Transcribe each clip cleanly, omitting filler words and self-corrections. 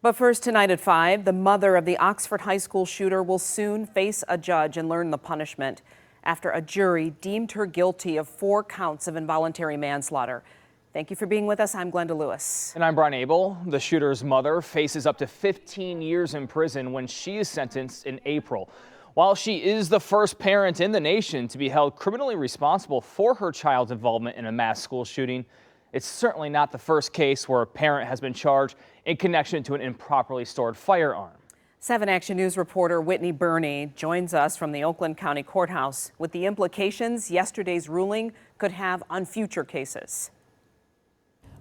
But first, tonight at 5, the mother of the Oxford High School shooter will soon face a judge and learn the punishment after a jury deemed her guilty of 4 counts of involuntary manslaughter. Thank you for being with us. I'm Glenda Lewis. And I'm Brian Abel. The shooter's mother faces up to 15 years in prison when she is sentenced in April. While she is the first parent in the nation to be held criminally responsible for her child's involvement in a mass school shooting, it's certainly not the first case where a parent has been charged in connection to an improperly stored firearm. 7 Action News reporter Whitney Burney joins us from the Oakland County Courthouse with the implications yesterday's ruling could have on future cases.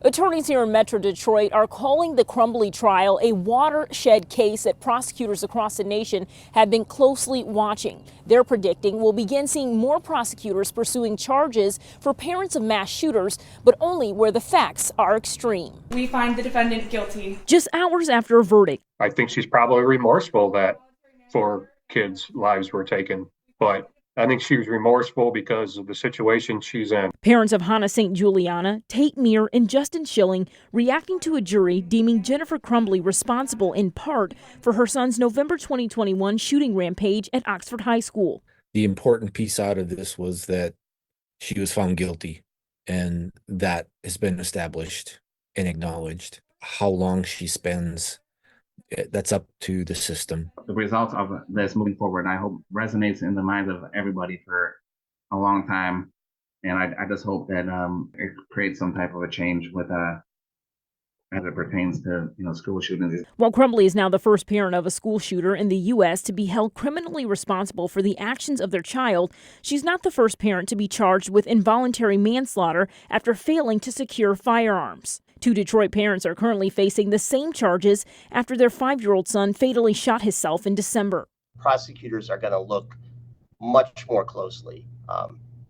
Attorneys here in Metro Detroit are calling the Crumbley trial a watershed case that prosecutors across the nation have been closely watching. They're predicting we'll begin seeing more prosecutors pursuing charges for parents of mass shooters, but only where the facts are extreme. We find the defendant guilty. Just hours after a verdict. I think she's probably remorseful that 4 kids' lives were taken, but I think she was remorseful because of the situation she's in. Parents of Hannah St. Juliana, Tate Meir, and Justin Schilling reacting to a jury deeming Jennifer Crumbley responsible in part for her son's November 2021 shooting rampage at Oxford High School. The important piece out of this was that she was found guilty, and that has been established and acknowledged. How long she spends, that's up to the system. The results of this moving forward, I hope, resonates in the minds of everybody for a long time. And I just hope that it creates some type of a change with as it pertains to school shootings. While Crumbley is now the first parent of a school shooter in the U.S. to be held criminally responsible for the actions of their child, she's not the first parent to be charged with involuntary manslaughter after failing to secure firearms. 2 Detroit parents are currently facing the same charges after their 5-year-old son fatally shot himself in December. Prosecutors are going to look much more closely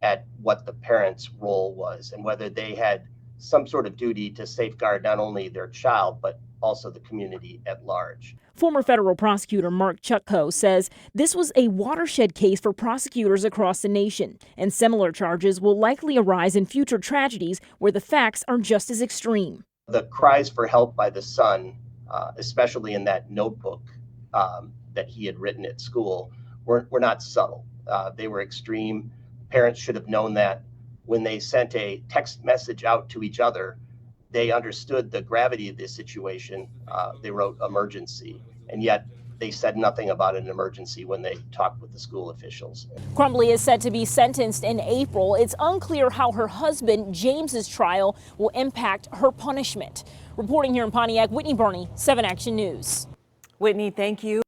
at what the parents' role was and whether they had some sort of duty to safeguard not only their child, but also the community at large. Former federal prosecutor Mark Chutko says this was a watershed case for prosecutors across the nation, and similar charges will likely arise in future tragedies where the facts are just as extreme. The cries for help by the son, especially in that notebook that he had written at school, were not subtle. They were extreme. Parents should have known that. When they sent a text message out to each other, they understood the gravity of this situation. They wrote emergency, and yet they said nothing about an emergency when they talked with the school officials. Crumbley is set to be sentenced in April. It's unclear how her husband James's trial will impact her punishment. Reporting here in Pontiac, Whitney Burney, 7 Action News. Whitney, thank you.